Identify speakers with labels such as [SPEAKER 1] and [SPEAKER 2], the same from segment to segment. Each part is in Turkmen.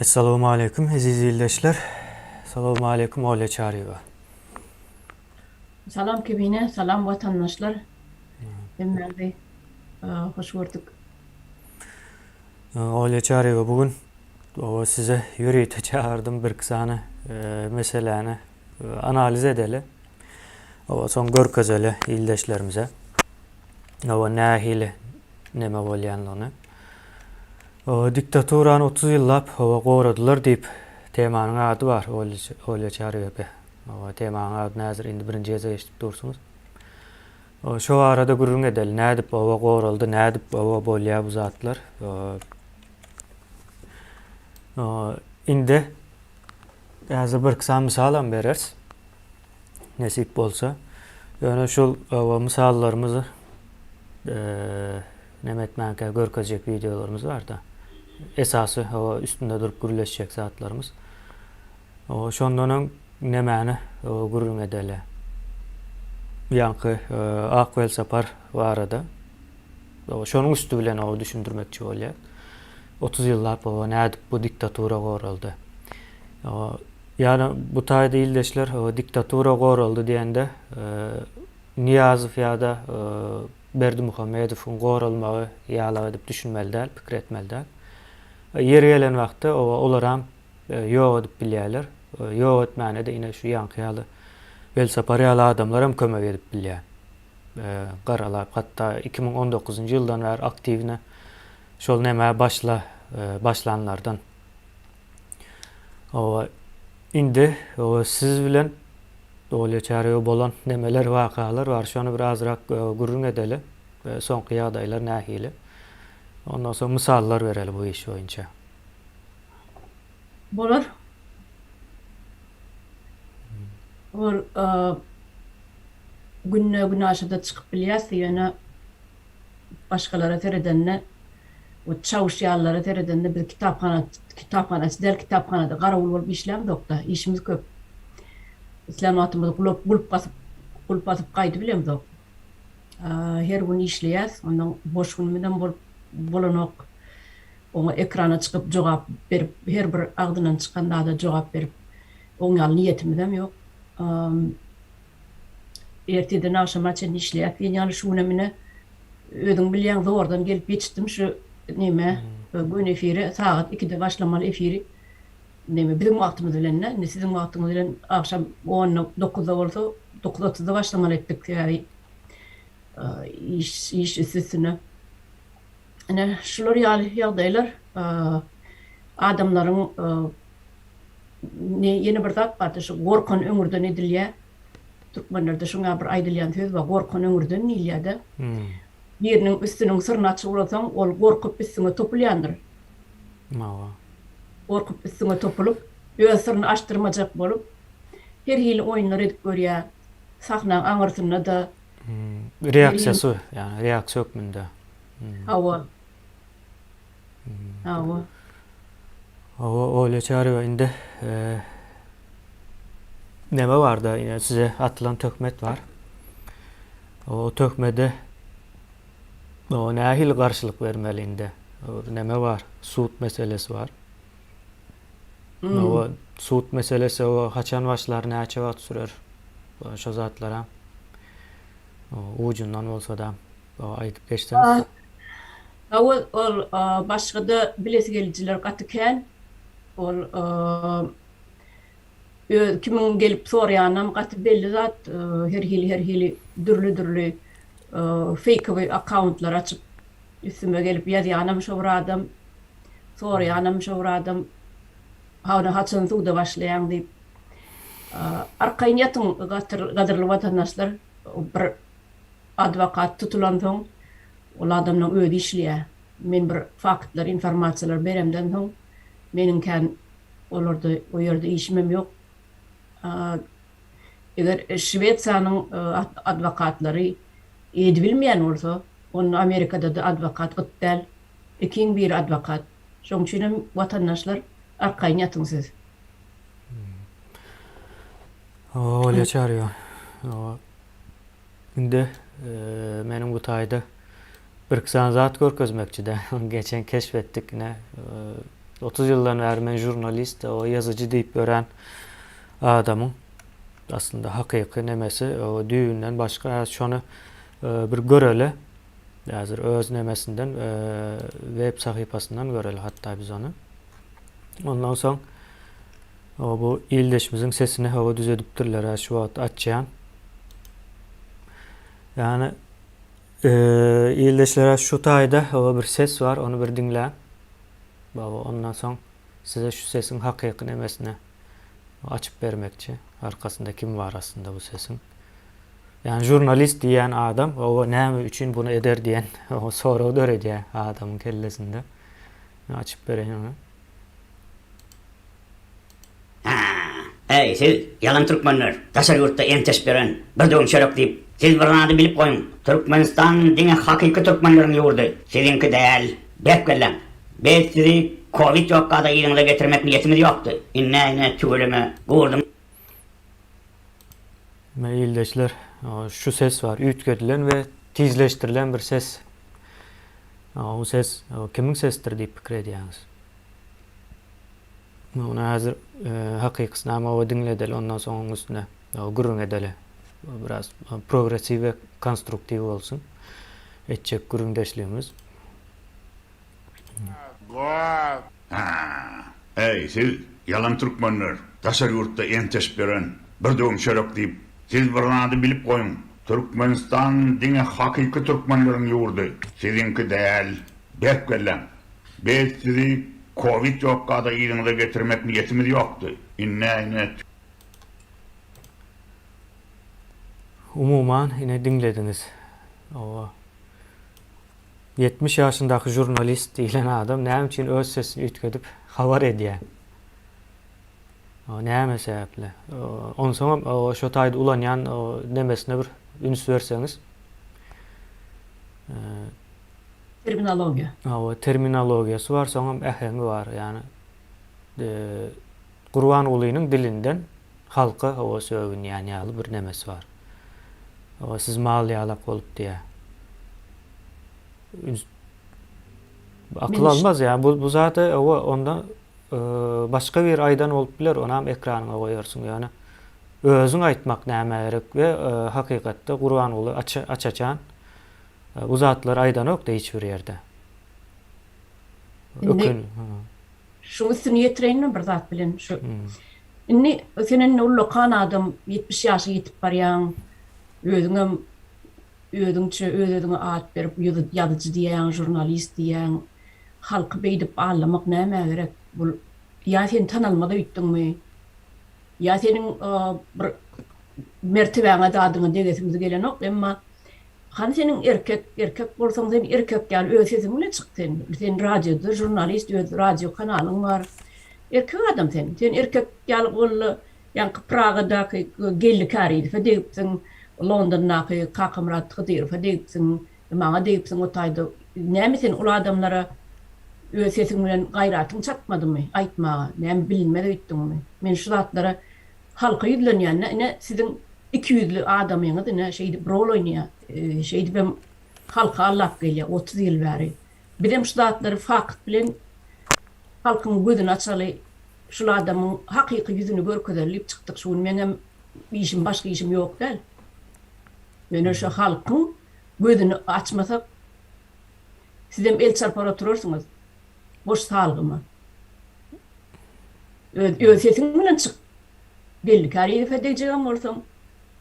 [SPEAKER 1] Assalamu alaikum aziz izleyiciler. Assalamu alaikum Olya Çağrı'ya.
[SPEAKER 2] Salam Kebine, salam vatandaşlar. Emmerde hoş gördük.
[SPEAKER 1] Olya Çağrı'ya bugün size yürüyüşe çağırdım bir kısane meseleni analiz edelim. Son görkezeli ildeşlerimize. Nahili neme bolyanlığını. Diktaturan 30 yıllap qoğradılar deyip temanın adı var Olya Çağrı'ya. Temanın adı nazır indi birinci yazı geçip dursunuz. Şu arada gurrun edeli. Nädip baba qoğraldı, nädip baba bolya bu zatlar. Indi hazır bir kısa misalan berers. Nesip bolsa. Yani şu misallarımızı nemetmenke görkezecek videolarımız var da. Esası üstünde durup gürleşecek zatlarımız. Şondan nemeni gurrun edeli. Yankı Akvel Sapar var arada. Şonun üstü bilen o düşündürmekçi oluyor. 30 yıllar nädip bu diktatura goraldı. Yani bu tayda ildeşler diktatura goraldı diyende Niyazov ya da Berdimuhamedov'un goralmağı yala edip düşünmeliler, pikir etmeliler. Yeri gelen vakti olaram yok edip bilýärler. Yok etmäne de ine şu yankıyalı Belsapar ýaly adamlar hem kömek edip bilýär. Garalap hatta 2019 ýyldan bäri aktivne şol näme başlanlardan. Indi siz bilen Olya Çağrı'ya bolan nemeler wakalar var. Şonu bir azrak gurrun edeli. Soňky ýagdaýlar nähili. Ondan soň misallar bereli bu iş boýunça.
[SPEAKER 2] Bolar. Or günne aşıda çıkıp bilýärsi ýöne başgalara teredenne o çavuş ýallara teredenne bir kitapxanaçy der kitapxanada garawul bolup işlem dokda. İşimiz köp. İslamatymyzy bulup basyp gaýdy bilem dok. Her gün işleýäs, ondan boş gün bilen bolanok ona ekrana çıkıp jogap berip her bir agdyndan çykanda da jogap berip oňal niýetim dem ýok. Erteden akşama çen işleýär. Ýani şu nemine ödüň bilýän zordan gelip ýetişdim şu neme gün efiri saat 2'de başlamaly efiri neme bizim wagtymyz bilen ne sizin wagtyňyz bilen akşam 10-9'da bolsa 9:30'da başlamaly etdik ýa-ni iş sesine. Ene şular ýagdaýlar adamlaryň yeni bir zat bardy şu gorkan öňürden edilýär. Türkmenlerde şuňa bir aýdylýan söz bar, gorkan öňürden edilýär. Biriniň üstüniň syryny açyp urasaň, ol gorkup üstüne topulýandyr. Gorkup üstüne topulup, öz syryny açdyrmajak bolup, her hili oýunlar edip görýär. Sahna aňyrsyna da
[SPEAKER 1] Reaksiyası yani reaksiyon hükmünde.
[SPEAKER 2] hawa. Hawa.
[SPEAKER 1] Olya Çağrı'ya indi neme var da yine size atılan töhmet var. O töhmede nähil karşılık vermeli indi. Neme var? Suud meselesi var. O suud meselesi o haçan başlar näçe wagt sürer? Şo zatlara ucundan bolsa da aýdyp geçseniz.
[SPEAKER 2] Hawa ol başgada bilesi geljiler gatyken ol kimin gelip sorýanam gaty belli zat her hili dürli fake accountlar açıp üstüme gelip ýazýanam şo bir adam sorýanam şo bir adam hawna haçan suwda başlaýan diýip arkaýňatyň gadyrly watandaşlar bir advokat tutulan soň ol adamyň özi işleýär. Men bir faktlar, informasiýalar beremden soň meniňken olarda o ýerde işimem ýok. Eger Şweýçanyň adwokatlary edi bilmeýän bolsa, onun Amerikada da adwokat gytdal, ikiň bir adwokat. Şoň üçin hem watandaşlar arkaýňatyň siz.
[SPEAKER 1] Olya Çağrı'ya. Indi meniň bu taýda bir kısa zat görkezmekçi de geçen keşfettik ne 30 yıldan beri men jurnalist, o yazıcı deyip gören adamın aslında hakiki nemesi o düğünden başka şonu bir göreli. Hazır öz nemesinden web sayfasından göreli hatta biz onu. Ondan soň bu ildeşimizin sesini hava düzedipdirler şu wagt açýan. Yani ildeşlere şu taýda hava bir ses var, onu bir dinlän. Ondan soň size şu sesin hakiki nemesini açıp vermekçi. Arkasında kim var aslında bu sesin? Yani jurnalist diyen adam, o näme üçin bunu eder diyen, o soraw dörediýär adamın kellesinde. Açıp bereyim onu.
[SPEAKER 3] Ey siz yalan Türkmenler, taşar yurtta entes beren, bir döwüm şerek diýip, siz bir nady bilip goýun. Türkmenistan diňe hakiki türkmenleriň ýurdy. Sizinki däl, bek gelen. Biz sizi Covid ýokada ýyňyza getirmek niyetimiz ýokdy. Inne tügüleme gurdum.
[SPEAKER 1] Meyildeşler, şu ses var, üýtgedilen ve tizleştirilen bir ses. O ses, kimin sesidir diýip pikir edýäňiz? Onu hazır hakykysy ama o dinledeli, ondan soň onuň üstüne gürrüň edeli. Biraz progressiv ve konstruktiv bolsun. Etjek gürrüňdeşligimiz.
[SPEAKER 4] Ey siz yalan Türkmenler, taşar yurtta entes beren, bir döwüm şerek diýip, siz bir nady bilip goýun. Türkmenistan diňe hakiki türkmenleriň ýurdy. Sizinki däl, bek gelen. Biz sizi Covid ýokada ýyňyza getirmek niyetimiz ýokdy. Inne
[SPEAKER 1] Umuman yine dinlediniz. O 70 yaşındaky jurnalist diýilen adam näme üçin öz sesini üýtgedip habar edýär? O näme sebäple? Ondan soň o şo taýda ulanýan o nemesine bir üns berseňiz.
[SPEAKER 2] Terminologiya.
[SPEAKER 1] O terminologiýasy bar, soňam ähengi bar. Yani Gurban ulynyň dilinden halka o söýgün ýaly bir nemesi var. O siz maliyalak bolup diye. Akıl almaz ya. Bu zaten onda başka bir aydan olup biler. Onam ekranına koyarsın yani. Özün aytmak näme gerek ve hakykatda Gurban uly açaçan bu zatlar aydan yok da hiçbir yerde.
[SPEAKER 2] Şu üstüne yetireyim bir zat bilen şu. Inni senin ullu adam 70 ýaşa ýetip barýan, özüňe at berip ýazyjy diýen, jurnalist diýen, halky beýdip allamak näme gerek? Bul ýa sen tanalmada üýtdiňmi? Ýa seniň bir mertebeňe dadyňy degesiňiz gelen ok, emma hani senin erkek bolsaň sen erkek gal öz sesiň bilen çykdyn. Sen radioda jurnalist, öz radio kanalyň bar. Erkek adam sen. Sen erkek gal bolly, ýa Pragadaky gelli kary fedipsiň, Londondaky kakamrat hydyr fedipsiň, maňa diýipsiň o taýda. Näme sen ul adamlara öz sesiň bilen gaýratyň çatmadymy? Aýtmaga, näme bilinmedi üýtdiňmi? Men şu zatlara halka ýüzlenýän, ne sizin 200'lü adamyňyz ne şeýdi rol oýnaýar. Şeýdi ben halka allap gelýär 30 ýyl bäri. Bilim şu zatlary fakt bilen halkyň gözüni açaly, şu adamyň hakyky ýüzüni görkezerlip çykdyk. Şu menem işim başga işim ýok däl. Ýöne şu halkyň gözüni açmasak sizem el çarpara turarsyňyz. Boş salgymy. Öz sesiň bilen çyk. Belli kariýe fedejegem bolsam,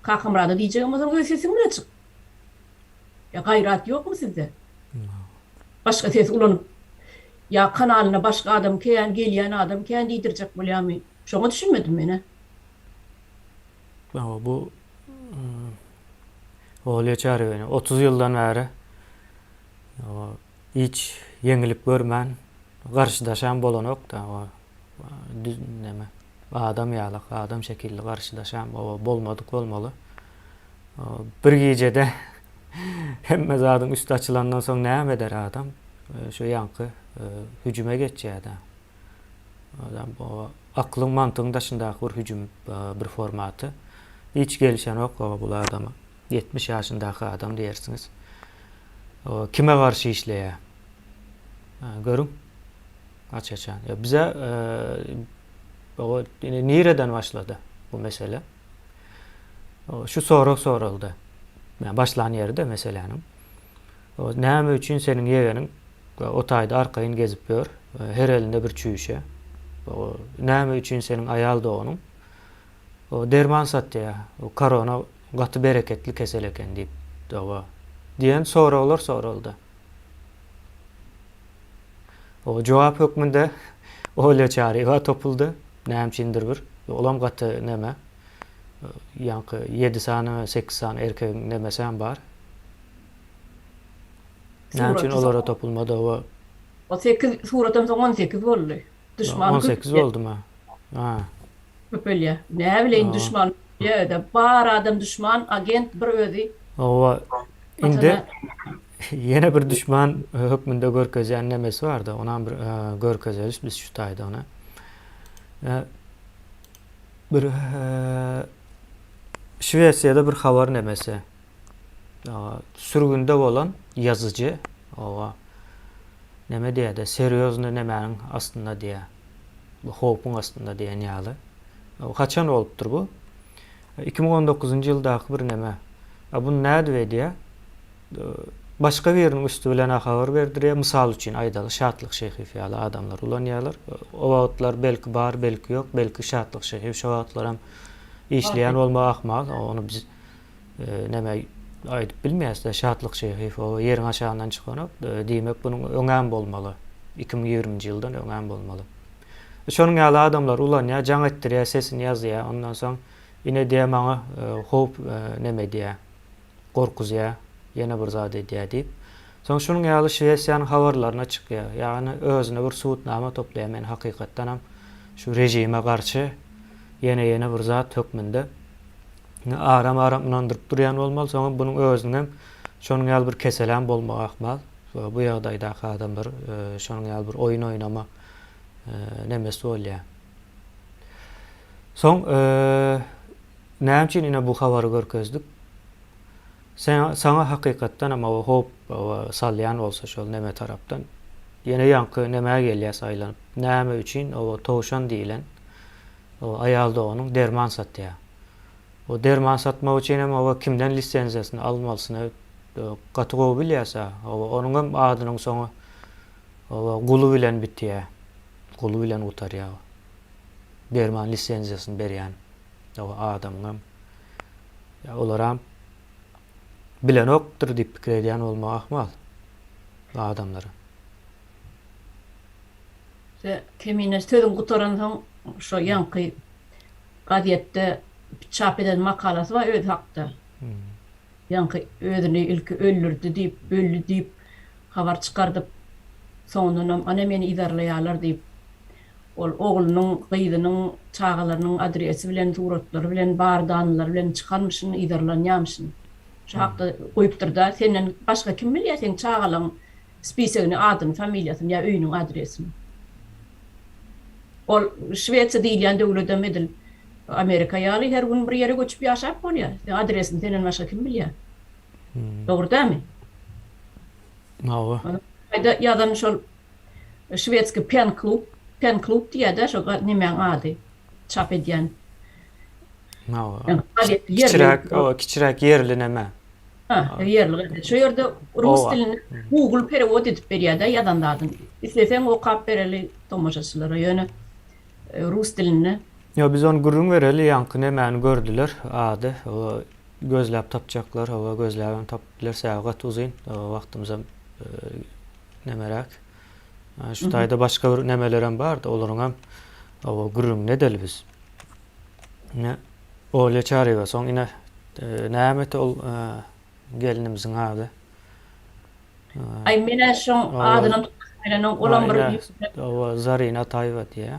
[SPEAKER 2] kakamrada diýjegem bolsam öz sesiň bilen çyk. Ya gayrat ýokmy sizde? Başka ses ulanyp ya kanalyna başka adam gelýän adam diýdirjek bolýarmy? Şoňa düşünmedim meni.
[SPEAKER 1] Bu olýar 30 ýyldan bäri hiç yeňilip görmän, garşydaşan bolanok da neme adam ýalyk, adam şekilli garşydaşan bolmaly. Bir gecede hemme zadyň üstü açylandan soň näme eder adam? Şu ýanky hüjüme geçýär da. Adam bu aklyň mantygyň daşyndaky bir hüjüm bir formaty. Hiç gelişen ok bu adama. 70 ýaşyndaky adam diýersiňiz. Kime garşy işleýär? Görüň. açaçan. Ya bize o nereden başladı bu mesele? Şu soru soruldu. Yani başlayan yeri de meselenin. O näme üçin senin yeğenin o tayda arkayın gezip gör. Her elinde bir çüýşe. O näme üçin senin ayal da onun. O derman satdy ya. O korona gaty bereketli kesel eken diýip o diýen soralar soruldy. O jogap hökmünde öyle çaryga topuldy. Nämeçindir bir. Olam gaty näme? Ýanky 7 sany 8 sany erkegiň nemesen bar. Näçin olara topulmada o
[SPEAKER 2] O 8 suratım 18 boldy. Düşman
[SPEAKER 1] 18 oldumy? Ha.
[SPEAKER 2] köpelýär. Näme bilen düşman ýa-da bar adam düşman, agent bir özi.
[SPEAKER 1] O indi yine bir düşman hökmünde görkezýän nemesi bar da onan bir görkezeliş biz şu taýda ona. Bir Şweýçarda bir habar nemesi. Sürgünde bolan yazıcı o neme diýär-de serýozny nemäniň aslynda diýär. Bu howpun aslynda diýen ýaly. O kaçan bolupdyr bu? 2019-njy ýyldaky bir neme. Bu näde diýär? Başga biriniň üstü bilen habar berdirýär. Mysal üçin aýdaly Şatlyk Şeýhiw ýaly adamlar ulanýarlar. O wagtlar belki bar, belki ýok, belki Şatlyk Şeýhiw şu wagtlar hem işleýän bolmak ahmal. Onu biz neme aýdyp bilmeýäs-de Şatlyk Şeýhiw o ýeriň aşagyndan çykanyp diýmek bunyň öňem bolmaly. 2020-nji ýyldan öňem bolmaly. Şonuň ýaly adamlar ulanýar, jaň etdirýär, sesini ýazýar. Ondan soň ine diýär maňa howp neme diýär? Gorkuzýar, ýene bir zat diýär diýip. Soň şonuň ýaly Şweýçarýanyň habarlaryna çykýar. Ýagny özüne bir suwutnama toplaýar. Men hakykatdan hem şu rejime garşy ýene bir zat hökmünde aram inandyryp durýan bolmaly. Soň bunyň özüniň hem şonuň ýaly bir keselen bolmak ahmal. Bu ýagdaýdaky adamlar şonuň ýaly bir oýun oýnama nemesi bolýar. Soň näçin ine bu habary görkezdik? Sana hakykatdan ama o hop salyan bolsa şol neme tarapdan ýene ýanky näme gelýär saýlanyp. Näme üçin o towşan diýilen o aýalda onuň derman satýar. O derman satmak üçin hem o kimden lisensiýasyny almalysyny gaty gowy bilýärse, onuň hem adynyň soňy o guly bilen bitýär. Guly bilen utarýar. Derman lisensiýasyny berýän o adamyň hem olaram bilen okdur diýip pikir edýän bolmak ahmal adamlara.
[SPEAKER 2] Kemine sözün gutaran soň şo ýanky gazetde çap eden makalasy var öz hakda. Ýanky özüni ilki öldürdi diýip, öldü diýip habar çykardyp soňundan ana meni idarlaýarlar diýip ol oglunyň, gyzynyň, çagalarynyň adresi bilen, suratlary bilen, bardanlary bilen çykarmyşyny, idarlanýarmyşyny. Şu hakda goýupdyr da, senden başga kim bilýär sen çagalaň spisegini, adyny, familiýasyny ýa öýüniň adresini. Ol Şweýça diýilýän döwlete edil Amerika ýaly her gün bir ýere göçüp ýaşap bolýar. Adresini senden başga kim bilýär? Dogry dämi?
[SPEAKER 1] Nawa.
[SPEAKER 2] Aýda ýazan şol Şweýçki pen klub diýär-de şo nimeň ady çap edýän.
[SPEAKER 1] Nawa. Kiçiräk ýerli neme.
[SPEAKER 2] Yerli. Şu ýerde rus dilini Google perewod edip berýär-de ýazanlardan. Islesen okap bereli tomoşaçylara ýöne rus dilini.
[SPEAKER 1] Ya biz onu gurrun vereli ýanky nemäni gördüler ady. O gözläp tapjaklar, o gözläp tapdylar sagat uzyn. O wagtymyza nemerak. Şu taýda başga bir nemeler hem bar da olaryň hem o gurrun nedel biz. Ne öyle çaryga soň ine nämet ol gelinimiziň ady.
[SPEAKER 2] Ay mene şu adyny bilen olan bir
[SPEAKER 1] o Zarina Taýwa diýär.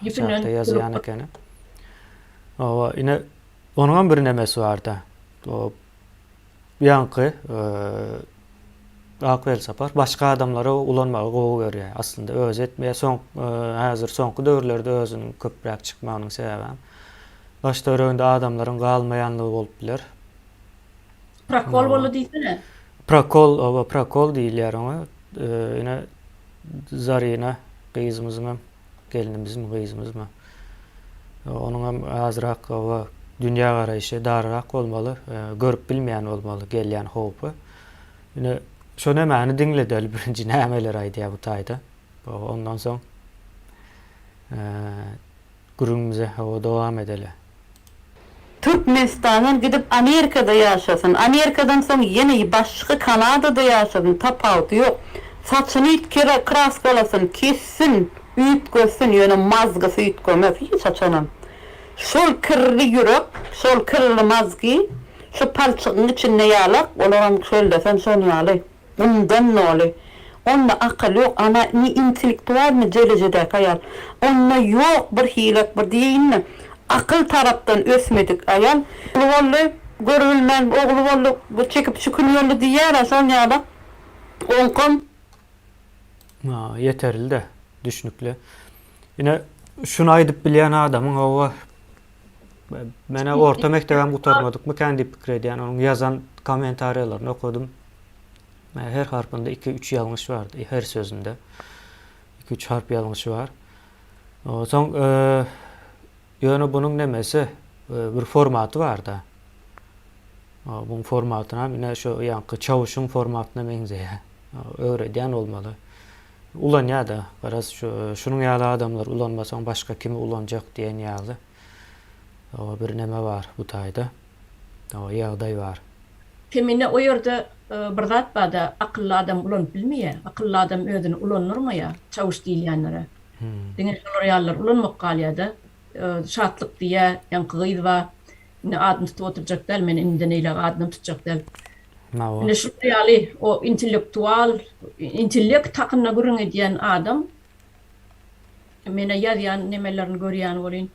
[SPEAKER 1] Şu şahta ýazýan ekeni. O ine onuň bir nemesi bar da. O ýanky akyl sapar başga adamlara ulanmagy gowy görýär. Aslında öz etmeýär. Soň häzir soňky döwürlerde özüniň köpräk çykmagynyň sebebi başda örüňde adamlaryň galmaýanlygy bolup biler.
[SPEAKER 2] Prakol bolu diýsene.
[SPEAKER 1] Prakol diýilýär ona. Ine Zarina kıyızımızın hem gelinimizin kıyızımız mı? Onun hem azırak o dünya arayışı darırak olmalı, görüp bilmeyen olmalı gelyen hopu. Yine şu nemeni dinledi birinci nemeler aydı bu tayda. Ondan sonra gururumuza o devam edelim.
[SPEAKER 5] Türkmenistan'dan gidip Amerika'da yaşasın. Amerika'dan sonra yine başka Kanada'da yaşasın. Tapavut yok. Saçını itkere kraskalasın, kessin, ütkösün, yöne mazgısı ütkömez. Hiç saçanam. Şol kırlı yürek, şol kırlı mazgı, şu palçığın içinde yağlak, olaram şöyle desen son yağlay. Bundan ne oluyor? Onunla akıl yok, ana ni intelektual mi celecede kayal. Onunla yok bir hilek bir diyeyinle. Akıl taraftan ösmedik ayal. Oğlu görülmen, oğlu bu çekip çıkın yolu diyer, son yağlak. Onkom.
[SPEAKER 1] Yeterli de düşünükle. Yine şunu aydıp bilen adamın o mene orta mektebem kurtarmadık mı kendi fikri yani onun yazan komentarlarını okudum. Her harfinde 2-3 yanlış vardı. Her sözünde 2-3 harf yanlışı var. O son yani bunun nemesi bir formatı var da. Bunun formatına yine şu yankı çavuşun formatına benziyor. Öğreden olmalı. Ulan ya da biraz şunun yağlı adamlar ulanmasan başka kimi ulanacak diyen yağlı. O bir neme var bu tayda. O yağday var.
[SPEAKER 2] Femine o yerde bir zat bada akıllı adam ulan bilmiyor. Akıllı adam ödünü ulanır mı ya? Çavuş değil yanlara. Dine şoloryalar ulanmak kalyada. Şatlık diye yankıydı var. Ne adını tutup oturacak del, men inden eyle adını tutacak del. Ne şoloryalı o intellekt takına gurun ediyen adam. Mene yazyan nemelerini görüyen olayın.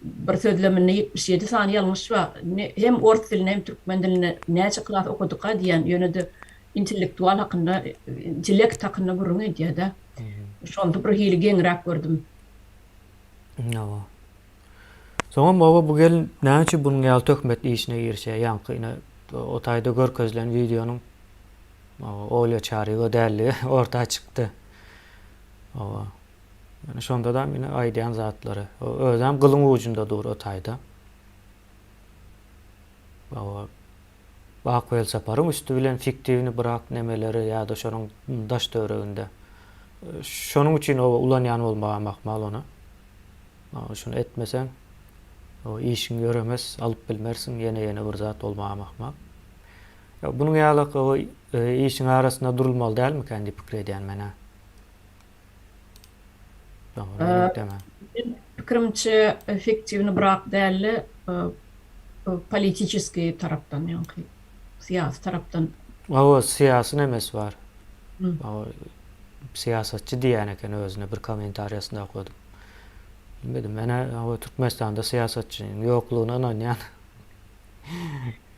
[SPEAKER 2] Bir sözleminde 77 saniye yanlış var. Hem Orta diline hem Türkmen diline neçe klas okuduk diyen yönede intellektual hakkında, intellekt hakkında gurun ediyor da. Şu anda bir hili genrak gördüm.
[SPEAKER 1] No. Sonra baba bu gelin ne için bunun yal tökmet işine girişe yankı yine o tayda gör közlen videonun öyle çağırıyor değerli ortaya çıktı. Yani şonda da yine aydayan zatları. Özlem kılın ucunda dur o tayda. Bak vel saparım üstü bilen fiktivini bırak nemeleri ya da şonun daş dövrüğünde. Şonun için o ulanyan olmaya makmal onu. Şunu etmesen o işin göremez, alıp bilmersin, yeni bir zat olmaya makmal. Bunun yağlık o işin arasında durulmalı değil mi kendi fikri ediyen mene?
[SPEAKER 2] Fikrimce efektivini bırak değerli politiçiski taraftan yani siyasi taraftan.
[SPEAKER 1] O siyasi nemes var. O siyasetçi diyeneken özüne bir komentaryasında okudum. Bilmedim ben o Türkmenistan'da siyasetçinin yokluğuna oynayan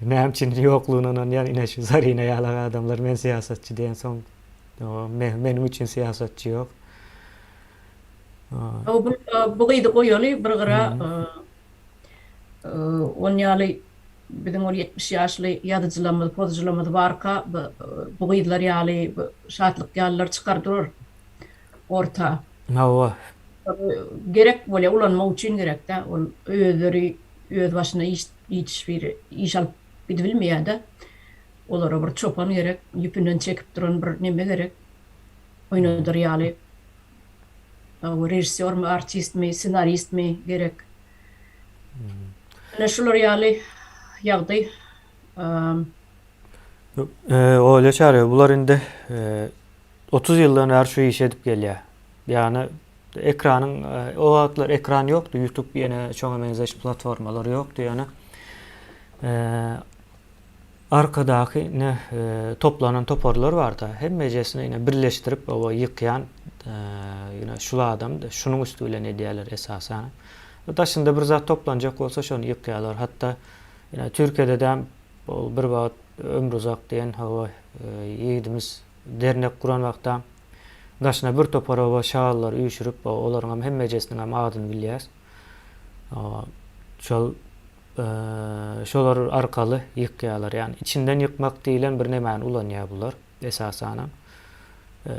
[SPEAKER 1] Nemçinin yokluğuna oynayan yine şu zarine yağlar adamlar men siyasetçi diyen son benim için siyasetçi yok.
[SPEAKER 2] Bu gıydı koyuyorlar bir gara 10 yalı bizim o 70 yaşlı yadıcılamız, pozuculamız varka bu gıydılar yalı şartlık yalılar çıkardırır orta. Gerek böyle ulanma için gerek de öğüleri öğüt başına iş alıp gidebilmeye de olara bir çopan gerek yüpünden çekip duran bir neme gerek oynadır yalı. Rejissör mi, artist mi, senarist mi gerek. Ne şular yalı yağdı.
[SPEAKER 1] Öyle çağırıyor. Bunlar indi 30 yıldan her şeyi iş edip geliyor. Yani ekranın o vakitler ekran yoktu. YouTube yine çok benzeş platformaları yoktu yani. Arkadaki ne toplanan toparlar vardı. Hem meclisini yine birleştirip o yıkayan yine şu adam da şunun üstüyle ne diyorlar esasen. Taşında bir zat toplanacak olsa şunu yıkıyorlar. Hatta yine Türkiye'de de bir vaat ömrü uzak diyen hava yiğidimiz dernek kuran vakta taşına bir topar hava şağallar uyuşurup onların hem meclisinin hem adını biliyoruz. Şolar arkalı yıkıyorlar yani içinden yıkmak değilen bir nemen ulanıyor bunlar esasen.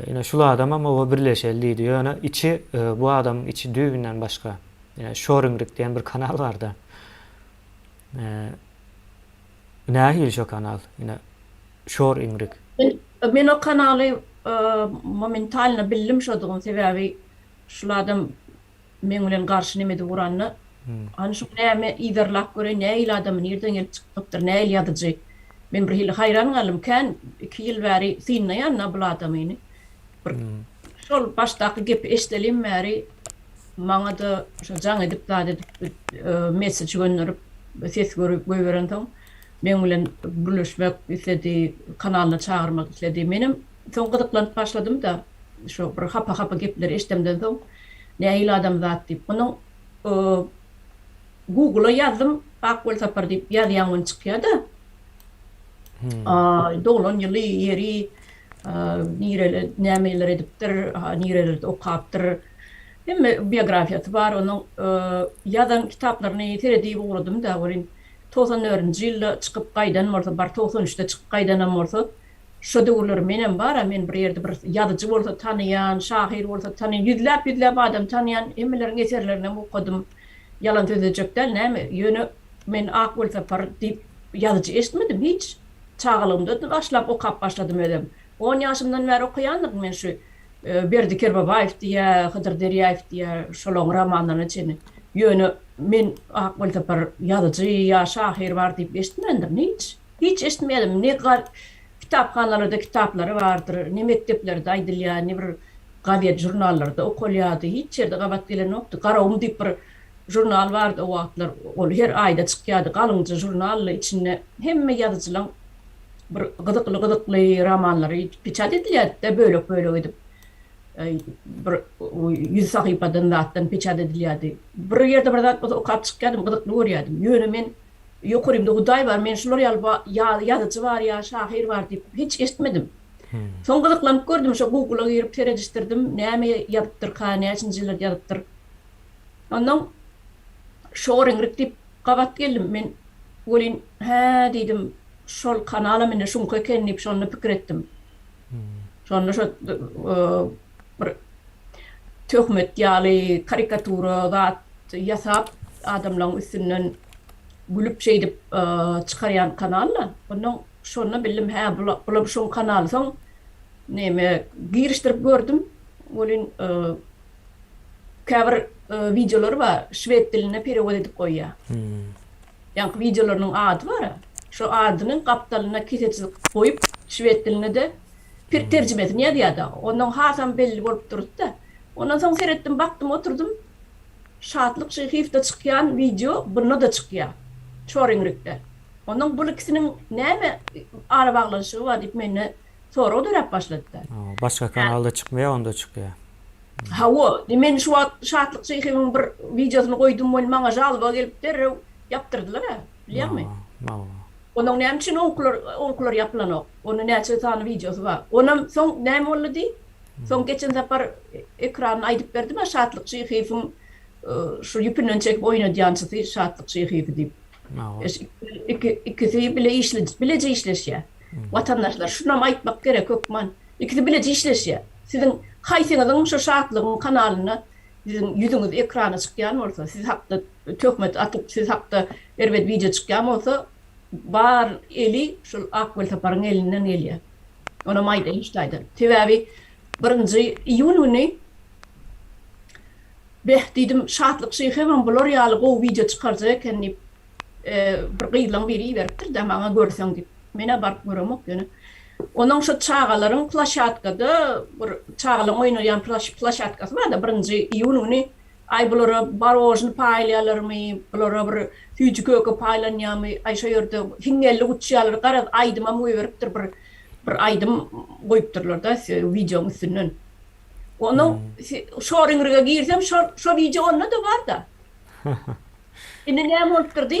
[SPEAKER 1] Yine şulu adam ama o birleşeldiydi. Yani içi bu adam içi düğünden başka. Yine Shoringrik diyen bir kanal vardı. Nähil şu kanal? Yine Shoringrik.
[SPEAKER 2] Men o kanaly momentalna bildim şoduğum sebebi şulardan men bilen garşy nemede uranny. Hani şu näme iderlak göre näil adam nerden gelip çıkıptır, näil ýadyjy. Men bir hili hayran galym. Kan 2 ýyl bäri sinnaýan bu adamyny. Şol başdaky gep eşdelim bäri maňa da şo jaň edip message gönderip ses görüp goýberen taň. Men bilen buluşmak istedi, kanalyna çağırmak istedi. Menim soň gydyklanyp başladym da şo bir hapa gepleri eşdemden soň näil adam zat diýip bunu Google'a yazdım, Akwel Sapar diýip ýazýan çykýar da. Dolan ýyly ýeri nireler nämeler edipdir, nireler okapdyr. Hemme biografiýasy bar, onuň ýazan kitaplaryny teredi uğradym da, bolin 94-nji ýylda çykyp gaýdan bolsa, bar 93-de çykyp gaýdan bolsa, şo döwürler menen bar, men bir ýerde bir ýazyjy bolsa tanıyan, şahyr bolsa tanıyan, ýüzläp adam tanıyan emmelerin eserlerini okudum. Yalan söýdejekler näme? Ýöne men Akwel Sapar diýip ýazyjy eşitmedim hiç. Çağalymda başlap okap başladym ödem. 10 ýaşymdan bäri okuýandyk men şu Berdi Kerbabaýew diýe, Hydyr Derýäew diýe şolaň romanlaryny çeni. Ýöne men Akwel Sapar ýazyjy ýa şahyr bar diýip eşitmedim hiç. Hiç eşitmedim. Ne kitapxanalarda kitaplary bardyr, ne mekteplerde aýdylýar, ne bir gaziet jurnallarda okulýardy. Hiç ýerde gabat gelen okdy. Garawum diýip bir jurnal vardı o wagtlar. Ol her aýda çykýardy. Galynça jurnally içinde hemme ýazyjylaryň bir gydykly romanlary piçat edilýär de böyle edip bir 100 sahypadan zatdan piçat edilýärdi. Bir ýerde bir zat okap çykýardym, gydykly görýärdim. Ýöne men ýokurymda Hudaý bar, men şular ýazyjy bar ýa şahyr bar diýip hiç eşitmedim. Soň gydyklanyp gördüm, şo Google'a girip terejistirdim, näme ýazypdyr, näçinji ýyllar ýazypdyr. Ondan Shoringrik diýip gabat geldim men. Bolin diýdim, şol kanala mene şunka ekenip şonu pikir etdim. Şonu şo bir töhmet ýaly karikatura zat ýasap adamlaryň üstünden gülüp şeýdip çykarýan kanallar. Ondan şonu bildim, bular şol kanal. Soň näme girişdirip gördüm. Bolin käbir videolar var, şwed diline perewod edip goýýar. Ýa videolarynyň ady bar. Şo adynyň gapdalyna kesetçilik goýup, şwed diline de terjimetini ýazýardy. Onuň hasam belli bolup durdy da. Ondan soň seretdim, baktım, oturdum. Şatlyk Şeýhewde çykýan video bunda da çykýar. Shoringrikde. Onuň bu ikisiniň näme ara baglanşygy bar diýip meni sonra öderip başladylar.
[SPEAKER 1] Başka kanalda çıkmaya onda çykýar.
[SPEAKER 2] Men şu Şatlyk Şeýhewiň bir videosyny goýdum, bol maňa jalba gelip derrew ýaptyrdylar, bilýärmi? Onuň näme üçin onkular ýapylan? Onuň näçe tane videosy bar. Onuň soň näme boldy? Soň geçen zapar ekranyny aýdyp berdim, Şatlyk Şeýhewiň şu ýüpünden çekip oýnadýançysy Şatlyk Şeýhewi diýip. İkisi bilece işleşýär. Watandaşlar şuna aýtmak gerek kökman. İkisi bilece işleşýär. Sizin haýsyňyzyň şu Şatlygyň kanalyna sizin ýüzüňiz ekrana çykýan bolsa, siz hakda töhmet atyp, siz hakda erbet video çykýan bolsa, bar eli şu Akwel Saparyň elinden gelýär. Ona maýda işläýdi. Tebebi 1-nji iýulyny diýdim, Şatlyk Şeýhewiň bular ýaly gowy video çykarjak eken diýip bir gyýlan beri beripdir da maňa görseň diýip. Mene barp göremok ýöne. Onuň şu çağalaryň plaşatkada bir çağalaryň oýnaýan plaşatkasy bar da 1-nji iýulyny ay bulara barojny paýlaýarlarmy, bulara bir süýji köke paýlanýarmy, ay şo ýerde hingelli uçýarlar, garaz aýdyma moý beripdir, bir aýdym goýupdyrlar da videoň üstünden. Onu Shoringrik'e girsem şo video onda da var da. Indi näme bolupdyrdy?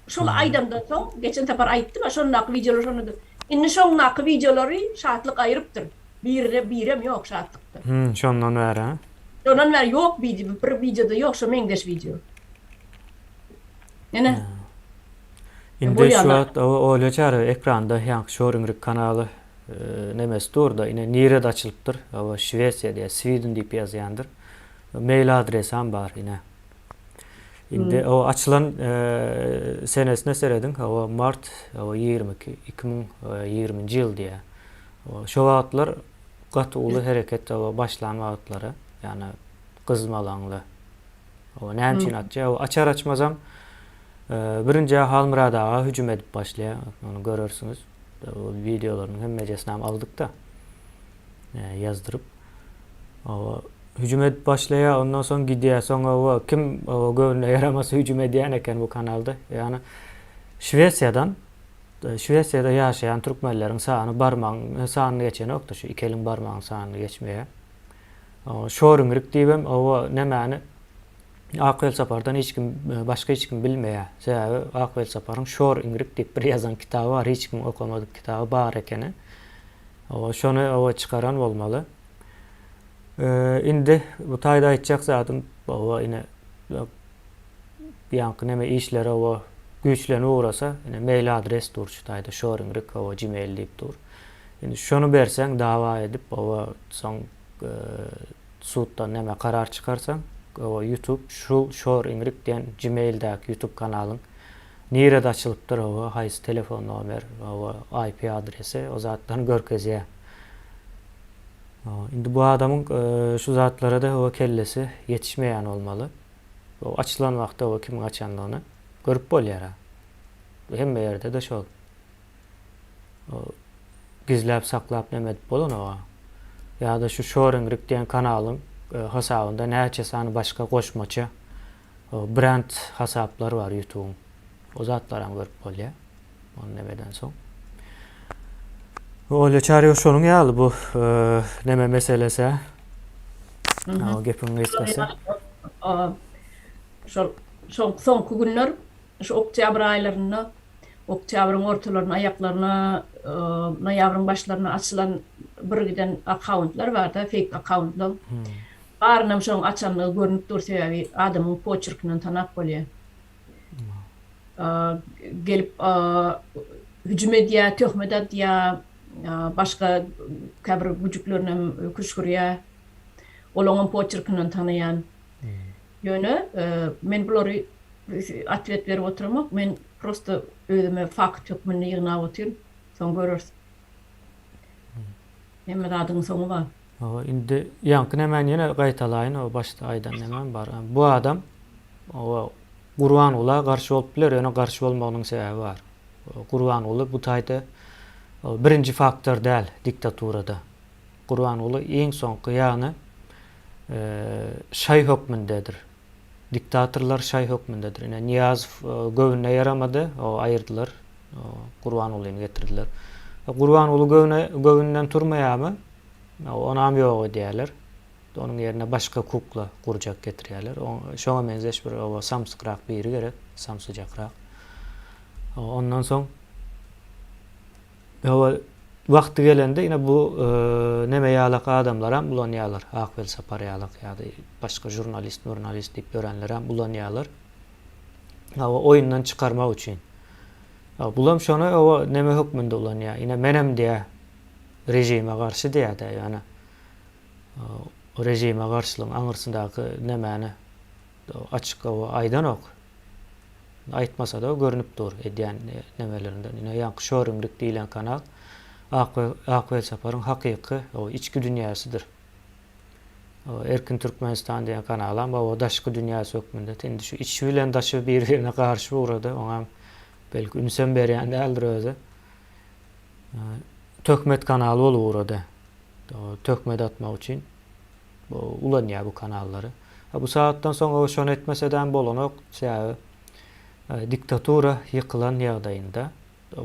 [SPEAKER 2] Şol aýdamdan soň geçen tapar aýtdym, şondaky videolar şonda. Indi şondaky videolary Şatlyk aýrypdyr. Birem ýok Şatlykda.
[SPEAKER 1] Şondan bäri ha?
[SPEAKER 2] Şondan bäri ýok video, bir videoda ýok şo meňdeş video. Indi
[SPEAKER 1] şu oýlaýar ekranda ýa Shoringrik kanaly nemesdir da ine nire de açılıptır. O Şvetsiya diye Sweden deyip yazıyandır. Mail adresi ham var ine. Indi o açılan senesine seredin. O Mart o 2020 yıl diye. O şu vaatlar gatı ulu hareket o başlanma vaatları. Yani kızmalanlı. O ne için atça? O açar açmazam birinci Halmıra'da hücum edip başlaya. Onu görürsünüz. O videolarının hem mecesini aldık da yazdırıp o hücum edip başlaya, ondan sonra gidiyor. Sonra o kim o gönlüne yaraması hücum ediyen eken bu kanalda. Yani Şvesya'da yaşayan Türkmenlerin sağını geçen yoktu. Şu iki elin parmağın sağını geçmeye. Şorungruk diyeyim, o ne mani Akvel Sapar'dan başka hiç kim bilmeye. Sebebi Akvel Sapar'ın Şorungruk deyip bir yazan kitabı var. Hiç kim okumadık kitabı var ekeni. Şunu çıkaran olmalı. Indi bu tayda edecek zaten o yine yankı neme işlere o güçlerine uğrasa yine mail adres dur şu tayda Şorungruk o Gmail deyip dur. Şimdi şunu versen dava edip o son suddan neme karar çıkarsan o YouTube Şorungruk diyen Gmail'deki YouTube kanalın nerede açılıptır o hayız telefon numara o IP adresi o zaten görkeziye. Şimdi bu adamın şu zatlara da o kellesi yetişmeyen olmalı. O açılan vakti o kimin açandığını görüp bol yara. Hem bir yerde de şol. Gizlep saklap nemedip bolun o. Ya da şu Şorungruk diyen kanalın hesabında neçesini başka koşmaçı brand hesapları var YouTube'un. O zatlara görüp bol ya. Onu nemeden son. Öyle çağırıyor şunun yağlı bu neme meselesi. O gepin geçmesi.
[SPEAKER 2] Son günler şu oktyabr aylarında oktyabrın ortalarına ayaklarına noyabrın başlarına açılan bir giden accountlar var da fake accountlar. Barınam şoň açanlygy görünüp dur sebebi adamın poçurkynyň tanap bolýar. Gelip hücum edýär, töhmet edýär, başga käbir güjüklerine küşgürýär. Olaňyň poçurkynyň tanaýan. Ýöne men bulary atlet berip oturmak, men prosta özüme fakt tökmeni ýygnap oturýan. Soň görürsiz. Hemme adyň soňu bar.
[SPEAKER 1] Indi yankı hemen yine gaytalayın o başta aydan hemen var. Bu adam o Gurban ula karşı olup biler, ona karşı olmağının sebebi var. Gurban ulu bu tayda birinci faktör değil diktaturada. Gurban ulu en son kıyanı şay hükmündedir. Diktatörler şay hükmündedir. Yani Niyaz gövüne yaramadı, o ayırdılar. Gurban ulu'yu getirdiler. Gurban ulu gövünden turmaya mı? Onam yok diyorlar. Onun yerine başka kukla kuracak getiriyorlar. Şuna benzeş bir samsıkrak bir yeri gerek. Samsıcakrak. Ondan sonra vakti gelende yine bu neme yalak adamlara bulanıyorlar. Akvel Sapar yalak ya da başka jurnalist deyip görenlere bulanıyorlar. Oyundan çıkarma için. Bulam şuna o neme hükmünde bulanıyor. Yine menem diye rejime karşı diye de yani o rejime karşılığın anırsındaki nemeni açık o aydan ok. Aytmasa da o görünüp dur ediyen nemelerinden. Yine yankı Şorungruk deyilen kanal Akvel Sapar'ın hakiki o içki dünyasıdır. Erkin Türkmenistan diyen kanal o daşkı dünyası hükmünde. Şimdi şu içki bilen daşı birbirine karşı uğradı. Ona belki ünsen beriyen değildir özü. Tökmet kanalı olur orada. Tökmet atmak için ulanıyor bu kanalları. Bu saatten sonra o şon etmeseden bolonok diktatura yıkılan yağdayında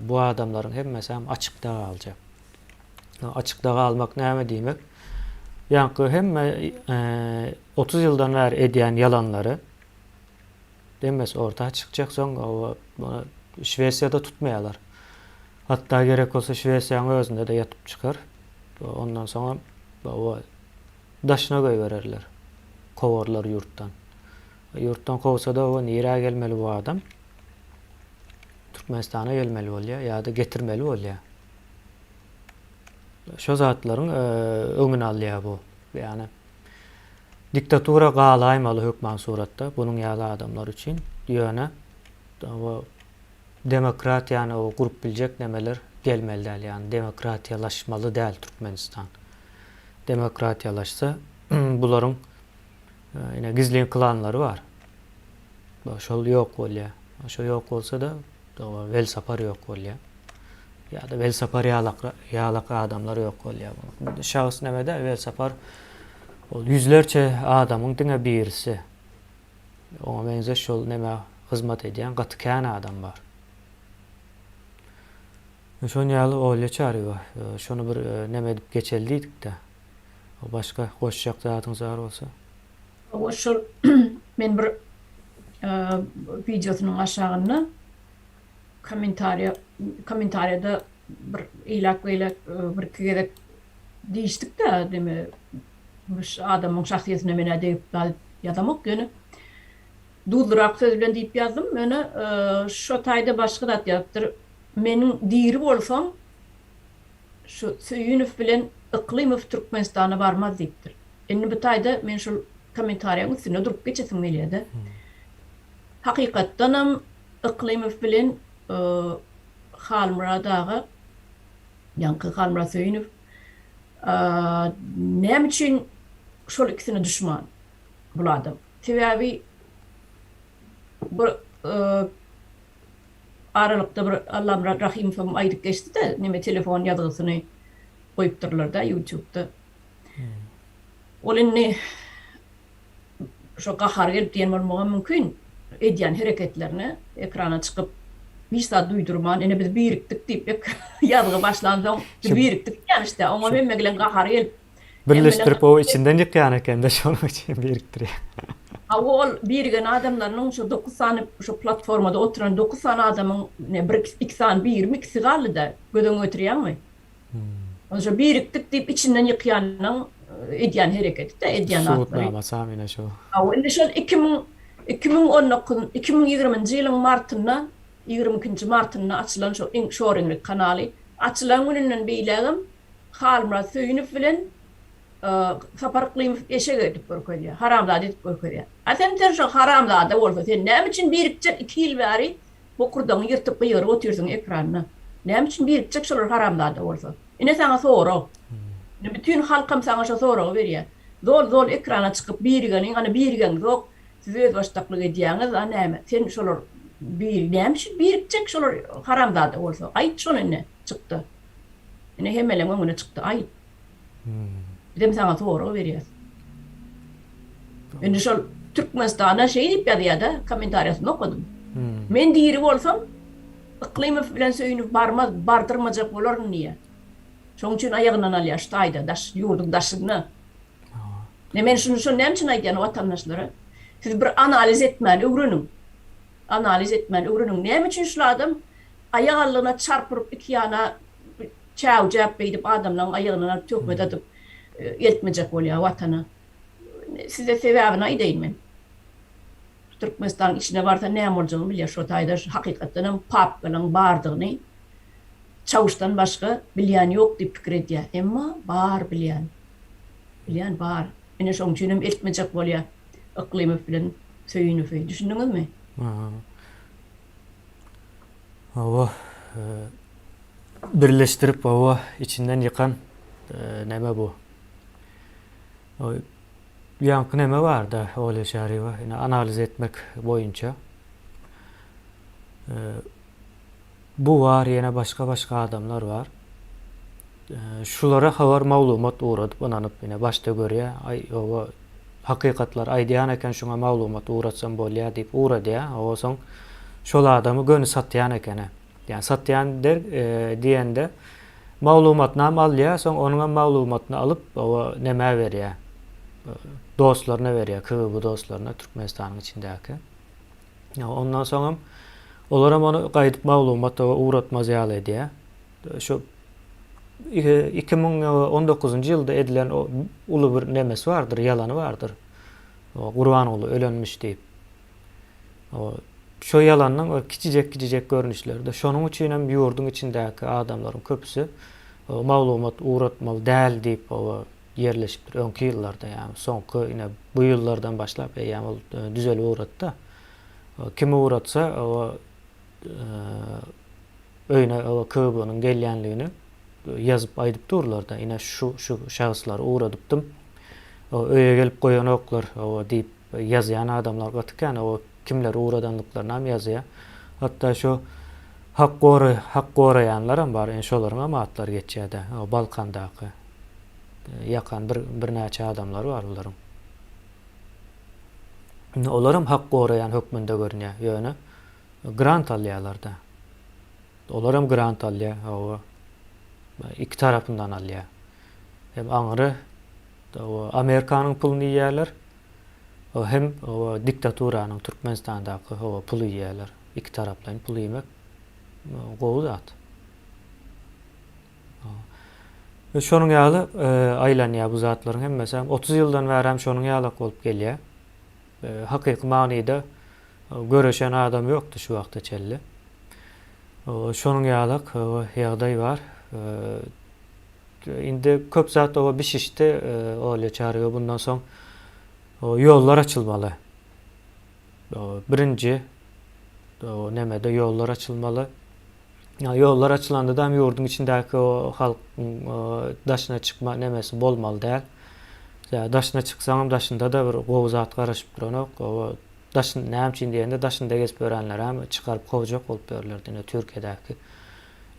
[SPEAKER 1] bu adamların hem mesela açıkta alacak. Açıkta almak ne demek? Yankı hem 30 yıldan beri ediyen yalanları demez ortaya çıkacak sonra Şvesya'da tutmayalar. Hatta gerek olsa Şvesya'nın özünde de yatıp çıkar. Ondan sonra o daşına koyverirler. Kovarlar yurttan. Yurttan kovsa da o nire gelmeli bu adam. Türkmenistan'a gelmeli oluyor ya da getirmeli oluyor. Şo zatlaryň öňüni alýar bu. Yani diktatura galaymaly hökman suratda bunun ýaly adamlar üçin ýöne o demokratiýany o gurup biljek nemeler gelmeli däl, yani demokratiýalaşmaly däl Türkmenistan. Demokratiýalaşsa bularyň ine gizli klanlary bar. Şol ýok bolýar. Şo ýok bolsa da wel sapar ýok bolýar. Ya da wel sapar ýalak adamlar ýok bolýar. Şahs nemede wel sapar ol yüzlerçe adamyň diňe birisi. Oňa benzer şol neme hyzmat edýän gatykän adam bar. Şonu ýaly olýa çaryba. Şonu bir neme edip geçeldik de. O başka goşjak zatyňyz bar bolsa.
[SPEAKER 2] O şol men bir videosynyň aşagyna komentariyada bir ilak bir kere diýişdik de deme bu adamın şahsiyetine mene deyip ýadamak ýöne duldurak söz bilen diýip ýazdym. Mene şo taýda başga dat ýapdyr. Meniň diri bolsam şu Söýünüf bilen Iklimow Türkmenistana barmaz diýipdir. Endi bu taýda men şol komentariýaň üstüne durup geçesim gelýärdi. Hakykatdanam Iklimow bilen Halmurad ağa, Yankı Halmurad Söýünüf näme üçin şol ikisine düşman bul adam? Sebäbi bir aralykda bir Allam Rahimow aýdyp geçdi de näme telefon ýazgysyny goýupdyrlar da YouTube'da. Ol indi şo gahar gelip diýen bolmagy mümkin. Edýän hereketlerini ekrana çykyp bir saat duýdurman, ene biz birikdik diýip ýazgy başlandyň. Birikdik ýani işte, oňa men bilen gahar gelip
[SPEAKER 1] Birleştirip o içinden ýykýan eken de şonuň üçin birikdirýär.
[SPEAKER 2] Ol birgen adamlaryň şu 9 sany şu platformada oturan 9 sany adamyň ne bir 2 sany bir ikisi galy da gödüň ötürýärmi? Oňa birikdik diýip içinden ýykýanyň edýän hereketi de edýän atlary.
[SPEAKER 1] Suwutnamasam ine şo.
[SPEAKER 2] Indi şol 2020-nji ýylyň martyna 22-nji martyna açylan şo Şorenlik kanaly açylan gününden beýlegim Halmurad Söýünüf bilen Sapar Iklimow eşek edip görkezýär. Haramzada edip görkezýär. Sen şo haramzada bolsa sen näme üçin birikjek 2 ýyl bäri bu kurdaň ýyrtyp ýyryp oturýarsyň ekranyna? Näme üçin birikjek şolar haramzada bolsa? Ine saňa sorag. Bütün halkam saňa şo sorag berýär. Zol ekrana çykyp birigeniň, ana birigen zok siz öz başdaklyk edýäňiz, näme? Sen şolar näme üçin birikjek şolar haramzada bolsa? Aýt şonu ine çykdy. Ine hemelen öňüne çykdy. Aýt. Dem saňa sorag berýär. Indi şol Türkmenistana şey diýip ýazýar da, komentariýasyny okudum. Men diri bolsam Iklimow bilen Söýünüf bardyrmajak bolar niýe? Şoň üçin aýagyndan alýar ştaýda, daş ýurdun daşyny. Men şunu näme üçin aýdýan watandaşlara? Siz bir analiz etmeli, öwreniň. Näme üçin şol adam aýag allyna çarpyryp iki ýana çäw jap beýdip adamlaryň aýagyna tökmet atyp yetmejek bolýar watana. Size sebäbini aýdaýyn men. Türkmenistan içine barsa näme boljagyny bilýär şo taýda hakykatdan pap bilen bardygyny çawuşdan başga bilýän ýok diýip pikir edýär. Emma bar bilýän. Bilýän bar. Ene şoň üçin etmejek bolýar. Iklimow bilen Söýünüfy. Düşündiňizmi?
[SPEAKER 1] Owa birleştirip owa içinden ýykan neme bu? O ýanky neme bar da olýa şaryba, ine analiz etmek boýunça. Bu var, ýene başga adamlar var. Şulara habar maglumat uğradyp onanyp ine başda görýär. Owa hakykatlar aýdýan eken şoňa maglumat uğratsam bolýar diýip uğradýar. Owa soň şol adamy gönü satýan ekene. Yani satýan diýende maglumatnam alýar, soň onuň maglumatyny alyp owa neme berýär. Dostlaryna berýär, KGB dostlaryna Türkmenistanyň içindäki. Ondan soň olar hem onu gaýdyp maglumat uğratmaz ýaly edýär. Şu 2019-njy ýylda edilen o uly bir nemesi bardyr, ýalany bardyr. O Gurbanoğlu ölenmiş diýip. O şo ýalanyň kiçijek görnüşleri de şonuň üçin hem ýurdun içindäki adamlaryň köpüsi maglumat uğratmaly däl diýip yerleşipdir öňki ýyllarda ýa-ni soňky ine bu ýyllardan başlap ýa-ni ol düzelip uğratdy. Kim uğratsa öýne KGB-nyň gelýänligini ýazyp aýdyp durlar da ine şu şahslar uğradypdym. Öýe gelip goýan oklar diýip ýazýan adamlar gatykän kimler uğradanlyklaryny hem ýazýar. Hatta şu hak gorayanlar hem bar, şolaryň amatlary geçýär-de. Balkandaky yakan bir näçe adamlar bar olaryň. Olaryň hak gorayan hökmünde görünýär. Ýöne grant alýarlar da. Olar hem grant alýar. İki tarapyndan alýar. Hem aňyry Amerikanyň puluny ýerler. Hem diktaturanyň Türkmenistandaky puly ýerler. İki tarapdan pul ýemek gowy zat. Şonuň ýaly aýlanýar bu zatlaryň hemmesi 30 ýyldan bäri hem şonuň ýaly bolup gelýär. Hakyky manyda göreşen adam ýokdy şu wagtda çelli. Şonuň ýaly ýagdaý bar. Indi köp zat bir şişdi öyle çağırıyor. Bundan soň yollar açılmaly. Birinci nemede yollar açılmalı. Yollar açılanda da hem yurdun içindeki halkyň daşyna çıkma nemesi bolmaly däl. Daşyna çıksaňam daşynda da bir gowy zat garaşyp duranok. Daşyn näme üçin diýende daşynda gezip görenler hem çıkaryp kovjak bolup berlerdi. Türkiýedäki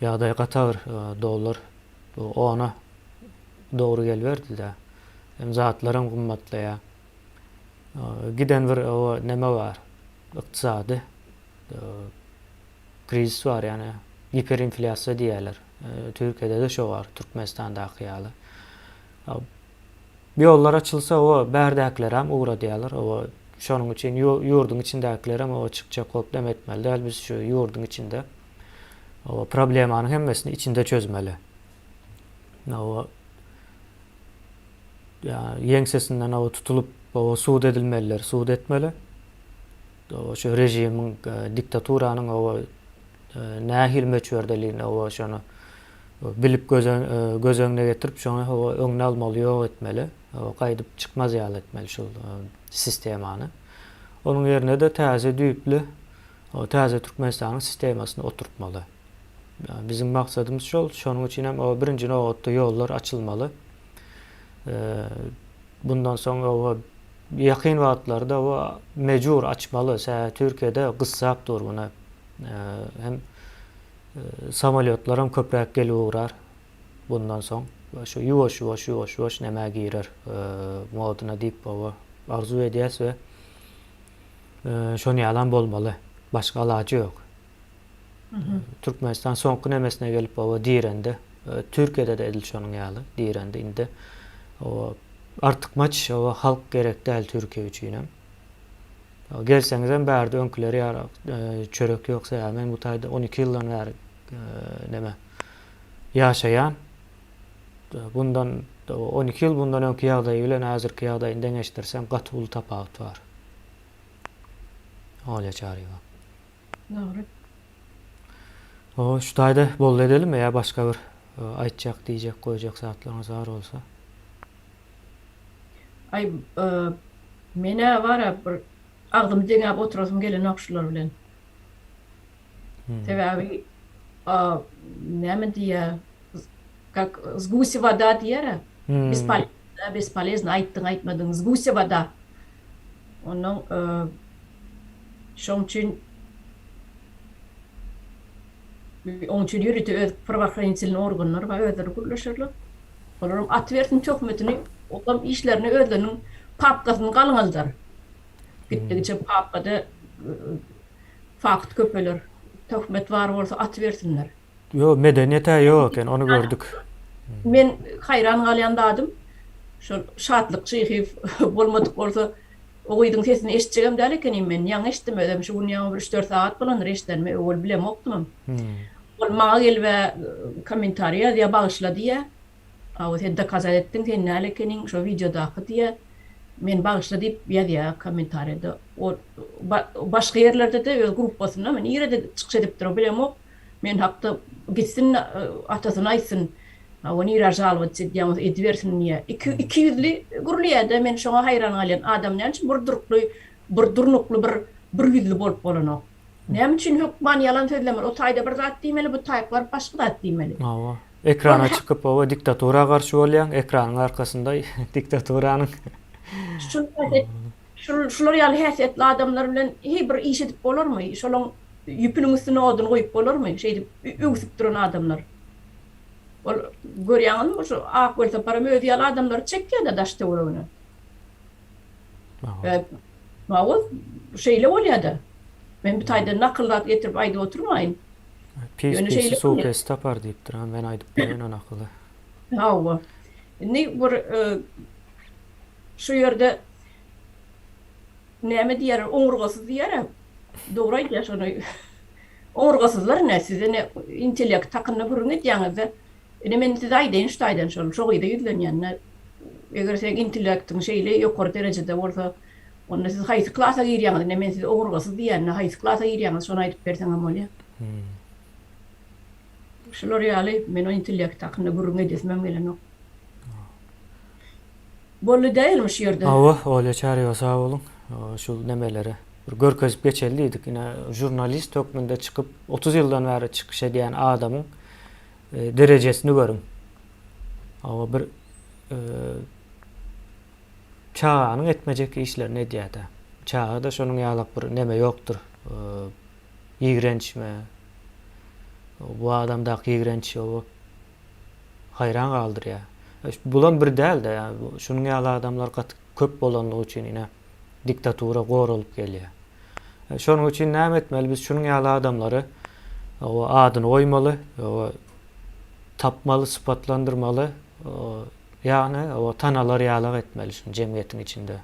[SPEAKER 1] ýagdaý gatar dollar ona doğru gelverdi de. Hem zatlarym gymmatlaýar. Giden bir neme var. Iqtisady kriz var yani hiperinflyasiýa diýerler. Türkiýede de şo var, Türkmenistandaky ýaly. Bir yollar açılsa bärdäkler hem uğradyarlar. Şonuň üçin ýurdun içindäkiler hem çykjak bolup demetmeli. Däl biz şu ýurdun içinde problemanyň hemmesini içinde çözmeli. Ýeňsesinden tutulup suud edilmeliler, suud etmeli. Şu rejimiň, diktaturanyň nähil meçwerdeligini şonu bilip göz öňüne getirip şonu öňüne almaly, ýok etmeli. Gaýdyp çykmaz ýaly etmeli şu sistemany. Onuň ýerine de täze düýpli, täze Türkmenistanyň sistemasyny oturtmaly. Bizim maksadımız şol, şonuň üçin hem birinji nowatda ýollar açylmaly. Bundan soň ýakyn wagtlarda mejbur açmaly. Türkiýede gysap dur buna. Hem samolyotlar hem köpräk gelip uğrar. Bundan soň şu ýuwaş näme girer moduna diýip arzu edýäs we şonu ýalan bolmaly. Başga alajy ýok. Türkmenistan soňky nemesine gelip diýrende, Türkiýede de edil şonuň ýaly diýrende indi. Artık maç halk gerek däl Türkiýe üçin hem. Gelseňiz hem bärde öňkileri çörek ýoksa men bu taýda 12 ýyldan bäri neme ýaşaýan. Bundan 12 ýyl bundan öňki ýagdaý bilen häzirki ýagdaýy deňeşdirsem gaty tapawut bar. Ola çary bar.
[SPEAKER 2] Doğru.
[SPEAKER 1] Şu taýda bol edelim ýa başga bir aýtjak, diýjek, goýjak zatlaryňyz bar bolsa.
[SPEAKER 2] Ay mene var bir agdym deňäp oturasym gelen okşular bilen. Sebäbi näme diýär? Как с гуся вода diýär. Бесполезно aýtdyň aýtmadyň с гуся вода. Onuň şoň üçin ýürütip pravahranительный organlar we özleri gürleşerler. Olaryň atwertin töhmetini, olam işlerini özleriniň papkasyny galyňazdar. Gitdigiçe papkada fakt köpeler, töhmet bar bolsa atwersinler.
[SPEAKER 1] Yo, medeniýete ýok, onu gördük.
[SPEAKER 2] Men hayran galýandadym. Şol şatlyk şyhy bolmadyk bolsa oýdyň sesini eşitjegem däl eken men ýaňy eşitmedem. Şu gün ýaňy 3-4 saat bolan eşitdenme ol bilem okdum. Ol maňa gel we kommentariýa diýe bagyşla diýe. Sen dokazat etdiň sen näle ekeniň şu videodaky diýe. Men bagyşla diýip ýa-da kommentariýada. O başga ýerlerde de öz gruppasyna men ýerde çykyş edip dur bilem ok. Men hakda gitsin atasyna aýtsyn. Ha onu irajal diýýäňiz ediversin niýe? 200'li gurulýa-da men şoňa hayran galan adam näçe bir durnukly bir yüzlü bolup bolanok. Näme üçin hökman yalan sözlemeli? O taýda bir zat diýmeli, bu taýplar başga zat diýmeli.
[SPEAKER 1] Awa. Ekrana çıkıp o diktatura karşı bolýan, ekranın arkasında diktaturanyň
[SPEAKER 2] Şular ýaly häsiýetli adamlar bilen bir iş edip bolarmy? Şolaň ýüpüniň üstüne odun goýup bolarmy? Şeýdip öňsüp duran adamlar. Ol görýäňizmi şu akbolsa para möýdi ýaly adamlar çekýär-de daşta bolany. Mawuz şeýle bolýar-da. Men bu taýda nakyllat getirip aýdyp oturmaýyn.
[SPEAKER 1] pis sow kes tapar diýipdir. Men aýdyp goýan ona akyly.
[SPEAKER 2] Hawa. Ne bir şu ýerde näme diýer, oňurgasyz diýer. Dogry aýdýar şonu. Oňurgasyzlar ne size ne intellekt takyny burun edýäňizde. Men size aýdyn ştaýdan şol şoýda ýüzlenýänler. Eger sen intellektiň şeýle ýokary derejede bolsa, onda siz haýsy klasa girýäňiz, men size oňurgasyz diýär, haýsy klasa girýäňiz, şonu aýdyp berseňem bolýar. Şular ýaly men o intellekt takyny burun edýäsmem gelenok. Bolly däýilmi şu ýerde?
[SPEAKER 1] Awa, öyle çağırıyor sağ olun. Şu nemeleri. Bir görkezip geçeldiydik. Yine jurnalist hökmünde çıkıp 30 yıldan beri çıkış ediyen adamın derecesini görün. Ama bir çağının etmeyecek işler ne diye de. Çağı da şunun yalak bir neme yoktur. İğrenç mi? Bu adamdaki iğrenç o hayran kaldır ya. Bulan bir değil de ya. Şunun yalı adamlar köp bolanlığı için yine diktatura gorulup geliyor. Şunun için näme etmeli? Biz şunun yalı adamları o adını oymalı, o tapmalı, sıfatlandırmalı, yani o tanaları yalak etmeli şunun cemiyetin içinde.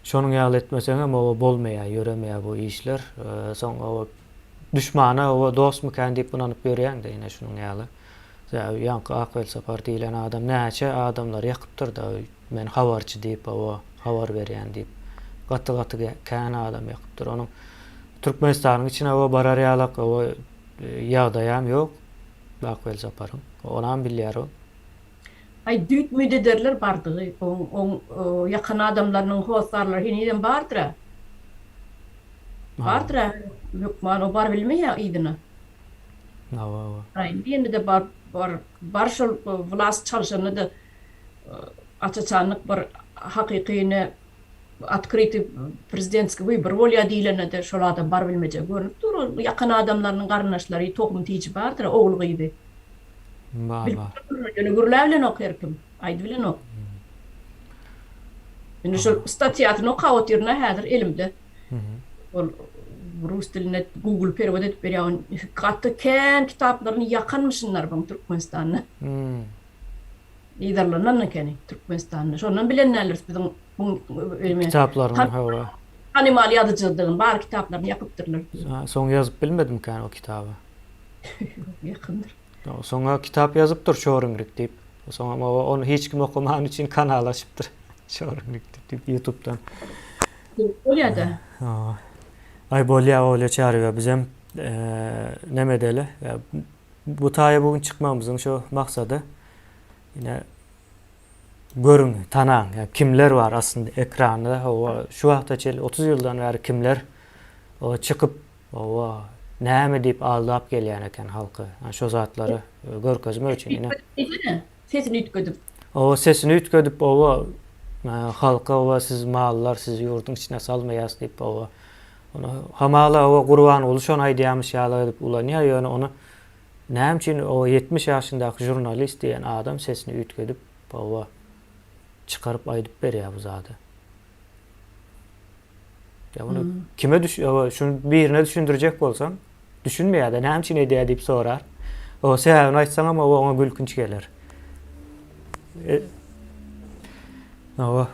[SPEAKER 1] Şunun yalı etmesen ama o bolmaya, yöremeye bu işler. Sonra o düşmana, o dost mu kendi bunanıp yöreyen de yine şunun yalı. Yankı akvelsa partiyle adam näçe adamlar yakıptır da men havarçı deyip o havar berýän deyip gatı kän adam yakıptır. Onun Türkmenistanyň içine o barar ýalak o ýagdaýam ýok. Akvelsa parym. Onam bilýär o.
[SPEAKER 2] Ay düýt müdederler bardygy. On ýakyn adamlarynyň hostarlary hiniden bardyr. Bardyr. Hökman o bar bilmeýär ýydyna.
[SPEAKER 1] Awa.
[SPEAKER 2] Ay indi de bar şol vlast çalışany da açıçanlyk bir hakykyny открытый президентский выбор bolýa diýilene de şol adam bar bilmeje görünüp dur. Ýakyn adamlarynyň garnaşlary tokum tiýip bardyr, oglugydy.
[SPEAKER 1] Bar.
[SPEAKER 2] Ýöne gürläwlen okerkim. Aýdy bilen ok. Indi şol statiýatyny okap ýerine häzir elimde. Ol rus diline Google perewod edip berýän gatty kän kitaplaryny ýakanmyşynlar bu Türkmenistanyň. Liderlerden nekeni Türkmenistan'da. Şondan bilenlerler bizim bu
[SPEAKER 1] kitaplarını hava.
[SPEAKER 2] Animal yazıcılığın bar kitaplarını yapıptırlar.
[SPEAKER 1] Son yazıp bilmedim kan o kitabı.
[SPEAKER 2] Yakındır.
[SPEAKER 1] Sonra kitap yazıptır Şorungruk deyip. Sonra ama onu hiç kim okuman için kanal açıptır. Şorungruk deyip YouTube'dan.
[SPEAKER 2] Öyle de.
[SPEAKER 1] Ay bolya öyle çağırıyor bizim ne medeli. Bu taya bugün çıkmamızın şu maksadı yine görün, tanan, yani kimler var aslında ekranda. Şu wagtça 30 yıldan beri kimler çıkıp näme deyip aldap gelýän eken halky. Yani şu zatlary görkezmek üçin yine.
[SPEAKER 2] Sesini ütködüp.
[SPEAKER 1] Sesini ütködüp halka siz mallar, siz yurdun içine salmaýas deyip onu hamala gurban oluşan aýdýamyş ýaly edip ulanýar ýöne onu näme üçin o 70 ýaşyndaky jurnalist diýen adam sesini ütködüp çıkarıp aýdyp berýär bu zady. Ya bunu kime şunu birine düşündürecek bolsaň, düşünmeýär de näme üçin edýär diýip sorar. O sebäbini aýtsaň ama ona gülkünç gelir.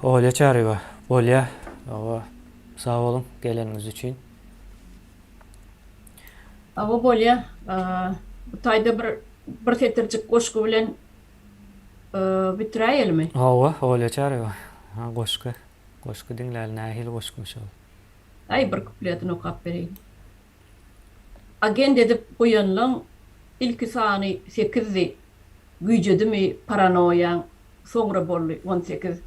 [SPEAKER 1] Öyle çağırıyor. Bolya. Sağ olun geleniňiz üçin.
[SPEAKER 2] Awa bolya. Bu taýda bir setirjik goşgu bilen bitiräýelmi?
[SPEAKER 1] Öyle çağırıyor. Goşgu diňler nähil goşgumş ol.
[SPEAKER 2] Ay bir kupletini okap bereyim. Agent edip goýanlaň ilki sany 8'di. Güýjedimi paranoýa, soňra boldy 18.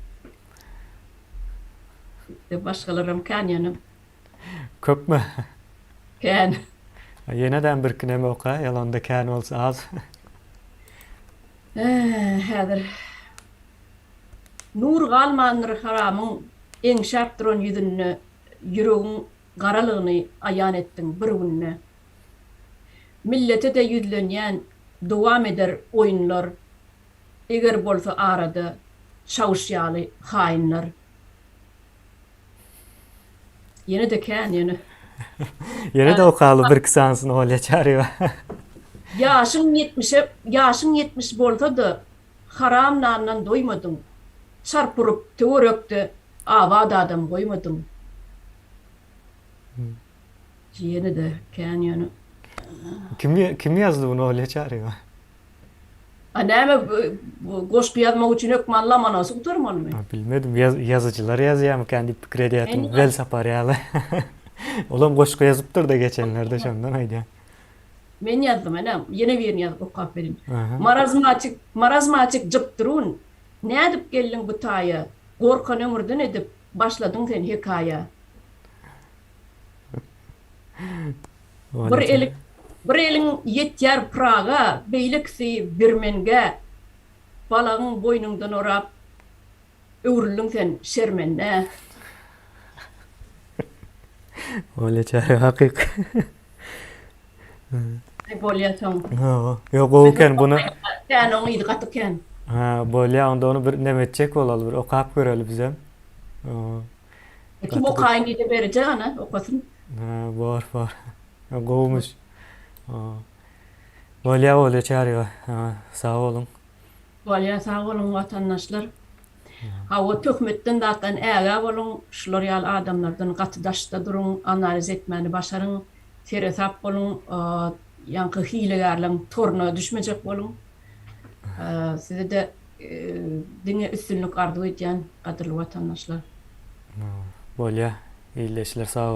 [SPEAKER 2] Başgalarym kanýany.
[SPEAKER 1] Köpmü?
[SPEAKER 2] Kän.
[SPEAKER 1] Yeneden bir kineme oka, yalanda kän olsa az.
[SPEAKER 2] Häzir nur galmandyr haramyň eň şart duran ýüzünde ýüregiň garalygyny aýan etdiň bir günne. Millete de ýüzlenýän dowam eder oýunlar, eger bolsa arada şawşýaly haýynlar. Yine de kän ýene.
[SPEAKER 1] Yine de okalı bir kısansın öyle çağırıyor.
[SPEAKER 2] Yaşın 70 bolsa da haram nandan doymadın. Çarpırıp töwerekde awada adam goýmadym. Yine de kän ýene.
[SPEAKER 1] Kim yazdı bunu öyle çağırıyor?
[SPEAKER 2] Anäme goşky ýazmak üçin ökmanlamanasy utarmanmy?
[SPEAKER 1] Bilmedim. Yazıcılar yazıyor mu kendi pikir ediyatim. Vel sapar yalı. Olam goşku yazıptır da geçenlerde şondan aydı.
[SPEAKER 2] Men ýazdym anam, ýene birini ýazyp okap berin.
[SPEAKER 1] Aha.
[SPEAKER 2] Marazmaçyk jyp durun. Nädip geldiň bu taýa? Gorkan ömürden edip başladyň sen hekaýa. Bir eliň ýetýär Praga, beýlekisi Birmenge, balagyň boýnundan orap, öwrüldüň sen şermende.
[SPEAKER 1] Öyle çağırıyor hakik.
[SPEAKER 2] Bolýasaň.
[SPEAKER 1] Yok o ken bunu
[SPEAKER 2] Kän oňy ýygy gatyp kän.
[SPEAKER 1] bolya onda onu bir nemetjek bolaly bir okap göreli bizem.
[SPEAKER 2] Kim okaýyn diýip berjek ana, okasyn.
[SPEAKER 1] Var. Gowmuş. Bolya öyle çağırıyor. Sağ olun.
[SPEAKER 2] Bolýa sağ bolun watandaşlar. Hawa töhmetden datan äge bolun, şular ýaly adamlardan gatydaşda durun, analiz etmeni başaryň, teresap bolun, ýanky hilegarlaryň toruna düşmejek bolun. Size de diňe üstünlük arzu edýän gadyrly watandaşlar.
[SPEAKER 1] Bolya, iyileşler sağ olun.